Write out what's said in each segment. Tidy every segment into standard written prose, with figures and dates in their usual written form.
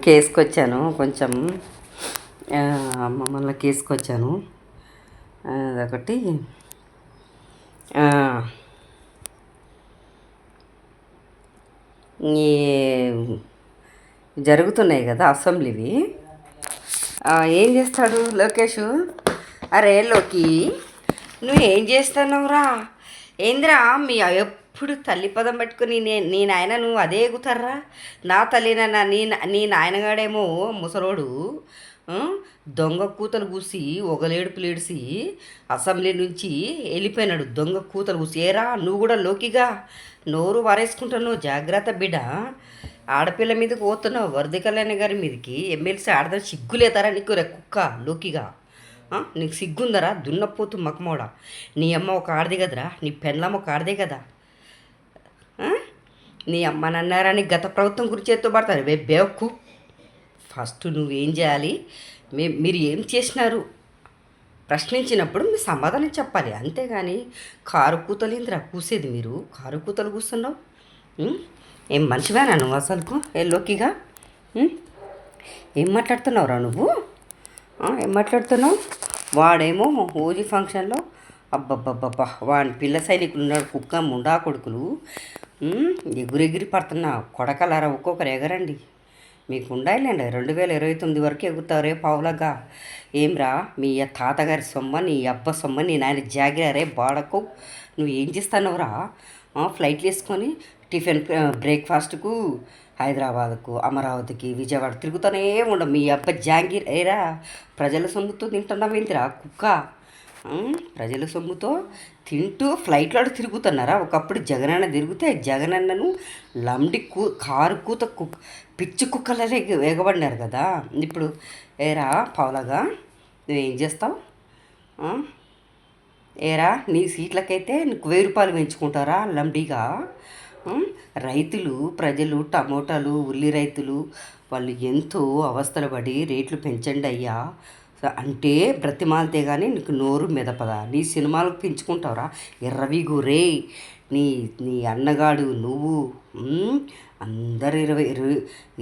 కేసుకొచ్చాను కొంచెం మమ్మల్ని కేసుకొచ్చాను. అదొకటి ఈ జరుగుతున్నాయి కదా అసెంబ్లీవి. ఏం చేస్తాడు లోకేష్? అరే లోకి, నువ్వు ఏం చేస్తున్నావురా? ఏందిరా మీ ఎప్పుడు తల్లి పదం పట్టుకుని నీ నాయన నువ్వు అదే ఎగుతారా? నా తల్లినన్నా నీ నాయనగాడేమో ముసలోడు దొంగ కూతలు కూసి ఒకలేడుపులేడిసి అసెంబ్లీ నుంచి వెళ్ళిపోయినాడు. దొంగ కూతలు కూసి. ఏరా నువ్వు కూడా లోకిగా నోరు వారేసుకుంటున్నావు, జాగ్రత్త బిడ్డ. ఆడపిల్ల మీదకి పోతున్నావు, వరద కళ్యాణ్ గారి మీదకి. ఎమ్మెల్సీ ఆడదాం సిగ్గులేతారా నీకు? రే కుక్క లోకిగా, నీకు సిగ్గుందరా? దున్నపోతు మకమోడ. నీ అమ్మ ఒక ఆడదే కదరా, నీ పెళ్ళమ్మ ఒక ఆడదే కదా. నీ అమ్మ నన్నారని గత ప్రభుత్వం గురించి ఎత్తు పడతారు. బేవకు, ఫస్ట్ నువ్వేం చేయాలి? మీరు ఏం చేసినారు ప్రశ్నించినప్పుడు మీరు సమాధానం చెప్పాలి. అంతేగాని కారు కూతలేందిరా కూసేది? మీరు కారు కూతలు కూస్తున్నావు. ఏం మనిషివేనా నువ్వు అసలుకు? ఏ లోకిగా, ఏం మాట్లాడుతున్నావురా నువ్వు? ఏం మాట్లాడుతున్నావు? వాడేమో ఓజీ ఫంక్షన్లో అబ్బబ్బబ్బబ్బా వాడి పిల్ల సైనికులు ఉన్నాడు, కుక్క ముండా కొడుకులు ఎగురెగిరి పడుతున్నా కొడకలారా. ఒక్కొక్కరు ఎగరండి, మీకు ఉండాలండి. 2029 వరకు ఎగురుతారే పావులగా. ఏమ్రా మీ తాతగారి సొమ్మ, నీ అబ్బ సొమ్మ, నీ నాయన జాగిరారే బాడకు. నువ్వు ఏం చేస్తున్నావురా? ఫ్లైట్లు వేసుకొని టిఫిన్ బ్రేక్ఫాస్ట్కు హైదరాబాద్కు, అమరావతికి, విజయవాడ తిరుగుతూనే ఉండవు. మీ అబ్బ జాంగీర్ ఏరా ప్రజల సొమ్ముతో తింటున్నావేంటిరా కుక్క? ప్రజల సొమ్ముతో తింటూ ఫ్లైట్లో తిరుగుతున్నారా? ఒకప్పుడు జగనన్న తిరిగితే జగనన్నను లండి కారు కూత పిచ్చి కుక్కలనే ఎగబడినారు కదా. ఇప్పుడు ఏరా పావులగా నువ్వేం చేస్తావు? ఏరా నీ సీట్లకైతే నీకు 1000 రూపాయలు పెంచుకుంటారా లంబడిగా? రైతులు, ప్రజలు, టమోటాలు, ఉల్లి రైతులు వాళ్ళు ఎంతో అవస్థలు పడి రేట్లు పెంచండి అయ్యా అంటే బ్రతిమాలితే కానీ నీకు నోరు మెదపదా? నీ సినిమాలకు పెంచుకుంటావురా ఎర్రవిగు రే. నీ నీ అన్నగాడు నువ్వు అందరు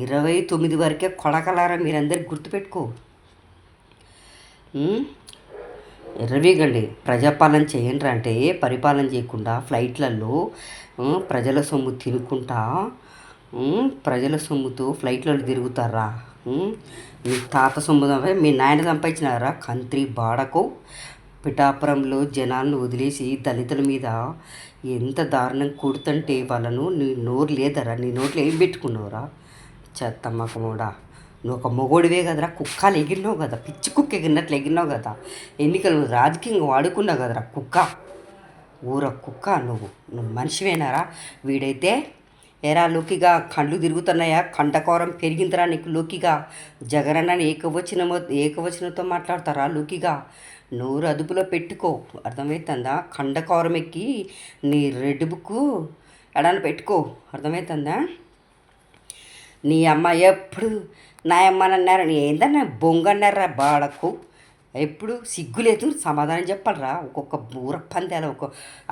29 వరకే కొడకలారా. మీరందరికి గుర్తుపెట్టుకో. ఎర్రవీగండి, ప్రజాపాలన చేయండి అంటే పరిపాలన చేయకుండా ఫ్లైట్లలో ప్రజల సొమ్ము తినుకుంటా ప్రజల సొమ్ముతో ఫ్లైట్లలో తిరుగుతారా? మీ తాత సొమ్ము మీ నాయన సంపాదించినారా? కంత్రి బాడకు. పిఠాపురంలో జనాలను వదిలేసి దళితుల మీద ఎంత దారుణం కూడుతుంటే వాళ్ళను నీ నోరు లేదరా? నీ నోట్లో ఏం పెట్టుకున్నావురా? చెత్తమ్మకమోడా, నువ్వు ఒక మొగోడివే కదరా. కుక్కలు ఎగిరినావు కదా, పిచ్చి కుక్క ఎగిరినట్లు ఎగిరినావు కదా. ఎన్నికలు రాజకీయంగా వాడుకున్నావు కదరా కుక్క, ఊర కుక్క. నువ్వు మనిషివేనారా? వీడైతే ఏరా లోకిగా కళ్ళు తిరుగుతున్నాయా? కంటకోరం పెరిగిందిరా నీకు లోకిగా. జగనన్నని ఏకవచనంతో మాట్లాడతారా లోకిగా? నోరు అదుపులో పెట్టుకో, అర్థమవుతుందా? కండకోరం ఎక్కి నీ రెడ్ బుక్ ఎడాన్ని పెట్టుకో, అర్థమవుతుందా? నీ అమ్మ ఎప్పుడు నా అమ్మనన్నారు, ఏందన్నా బొంగన్నారా బాడకు. ఎప్పుడు సిగ్గులేదు, సమాధానం చెప్పాలరా. ఒక్కొక్క బూర పందేలా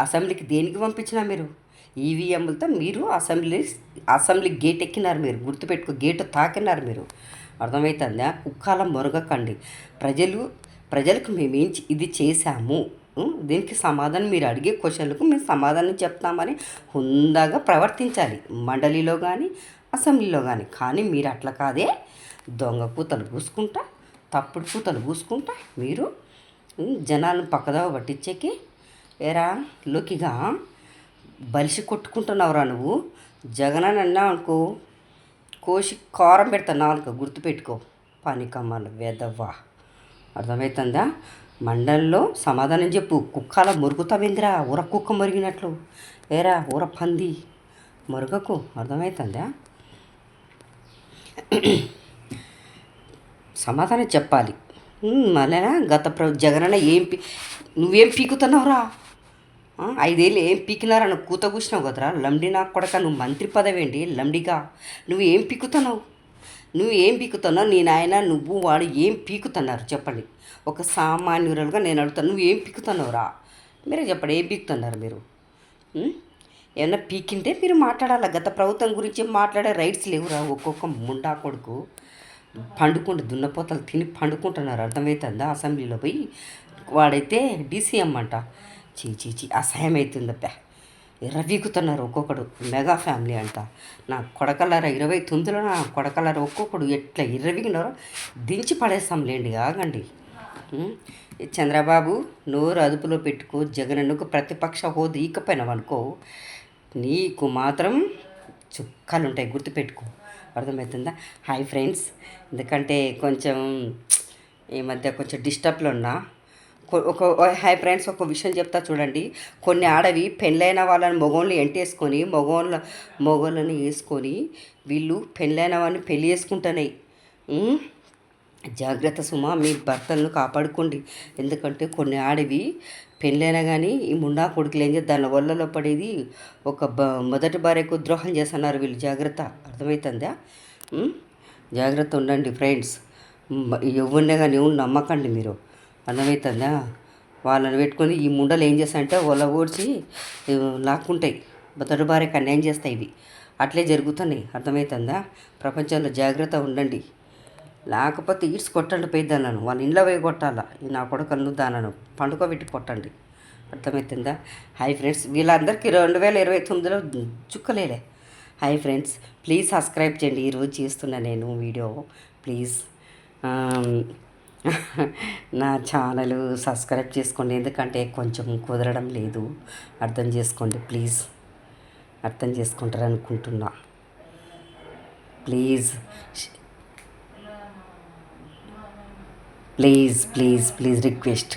అసెంబ్లీకి దేనికి పంపించినా మీరు? ఈవీఎంలతో మీరు అసెంబ్లీ గేట్ ఎక్కినారు. మీరు గుర్తుపెట్టుకో, గేటు తాకినారు మీరు, అర్థమవుతుందా? కుక్కాల మొరగకండి. ప్రజలకు మేమేం ఇది చేశాము, దీనికి సమాధానం మీరు అడిగే క్వశ్చన్లకు మేము సమాధానం చెప్తామని హుందాగా ప్రవర్తించాలి, మండలిలో కానీ అసెంబ్లీలో కానీ. కానీ మీరు అట్లా కాదే, దొంగ కూతలు పూసుకుంటా, తప్పుడు కూతలు పూసుకుంటా మీరు జనాలను పక్కదావ పట్టించేకి. ఏరా లోకిగా బలిసి కొట్టుకుంటున్నావురా నువ్వు. జగనని అన్నా అనుకో, కోసి కారం పెడతాను అనుకో, గుర్తుపెట్టుకో. పనికమ్మలు వెదవ్వా, అర్థమవుతుందా? మండలిలో సమాధానం చెప్పు. కుక్కలా మురుగుతావేందిరా? ఊర కుక్క మురిగినట్లు. ఏరా ఊర పంది మురగకు, అర్థమవుతుందా? సమాధానం చెప్పాలి. మళ్ళా జగనన్న నువ్వేం పీకుతున్నావురా? 5 ఏళ్ళు ఏం పీకినారా? నువ్వు కూత కూసినావు కదరా లంబడి నాకు కొడక. నువ్వు మంత్రి పదవి ఏంటి లంబడిగా? నువ్వేం పీకుతున్నావు? నీ నాయన నువ్వు వాడు ఏం పీకుతున్నారు చెప్పండి. ఒక సామాన్యురాలుగా నేను అడుగుతాను, నువ్వు ఏం పీకుతున్నావురా? మీరే చెప్పండి, ఏం పీకుతున్నారు మీరు? ఏమన్నా పీకింటే మీరు మాట్లాడాలి. గత ప్రభుత్వం గురించి మాట్లాడే రైట్స్ లేవురా. ఒక్కొక్క ముండా కొడుకు పండుకుంటూ దున్నపోతలు తిని పండుకుంటున్నారు. అర్థమవుతుందా? అసెంబ్లీలో పోయి వాడైతే డీసీఎం అంట. చీ అసహ్యం అవుతుందబ్బా. ఎర్రవీకుతున్నారు ఒక్కొక్కడు. మెగా ఫ్యామిలీ అంట. నా కొడకలారా 29లో నా కొడకలారా ఒక్కొక్కడు ఎట్లా ఎర్రవీగినారో దించి పడేస్తాంలేండి. ఆగండి. చంద్రబాబు నోరు అదుపులో పెట్టుకో. జగనన్నకు ప్రతిపక్ష హోదా ఈకపోయినావనుకో నీకు మాత్రం చుక్కలు ఉంటాయి, గుర్తుపెట్టుకో. అర్థమవుతుందా? Hi friends. ఎందుకంటే కొంచెం ఈ మధ్య కొంచెం డిస్టర్బ్లో ఉన్నా. హాయ్ ఫ్రెండ్స్, ఒక విషయం చెప్తా చూడండి. కొన్ని ఆడవి పెళ్ళైన వాళ్ళని ఎంటేసుకొని మొగోళ్ళని వేసుకొని వీళ్ళు పెళ్ళైన వాళ్ళని పెళ్ళి చేసుకుంటున్నాయి. జాగ్రత్త సుమా, మీ భర్తలను కాపాడుకోండి. ఎందుకంటే కొన్ని ఆడవి పెళ్ళైనా కానీ ఈ ముండా కొడుకులు ఏం చేసి దాని వల్లలో పడేది ఒక మొదటి భార్యకు ద్రోహం చేస్తున్నారు వీళ్ళు. జాగ్రత్త. అర్థమవుతుందా? జాగ్రత్త ఉండండి ఫ్రెండ్స్. ఎవరినే కానీ ఎవరు నమ్మకండి మీరు. అర్థమవుతుందా? వాళ్ళని పెట్టుకొని ఈ ముండలు ఏం చేస్తాయంటే వాళ్ళ ఓడ్చి లాక్కుంటాయి. మొదటి భార్యకు అన్యాయం చేస్తాయి ఇవి. అట్లే జరుగుతున్నాయి. అర్థమవుతుందా? ప్రపంచంలో జాగ్రత్త ఉండండి. లేకపోతే ఈడ్స్ కొట్టండి పెద్దలను. వాళ్ళ ఇంట్లో పోయి కొట్టాలా. నా కొడుకలను దానను పండుకోబెట్టి కొట్టండి. అర్థమవుతుందా? హాయ్ ఫ్రెండ్స్, వీళ్ళందరికీ 2029లో చుక్కలేలే. హాయ్ ఫ్రెండ్స్, ప్లీజ్ సబ్స్క్రైబ్ చేయండి. ఈరోజు చేస్తున్నా నేను వీడియో. ప్లీజ్ నా ఛానల్ సబ్స్క్రైబ్ చేసుకోండి. ఎందుకంటే కొంచెం కుదరడం లేదు. అర్థం చేసుకోండి ప్లీజ్. అర్థం చేసుకుంటారు అనుకుంటున్నా. Please please please please request.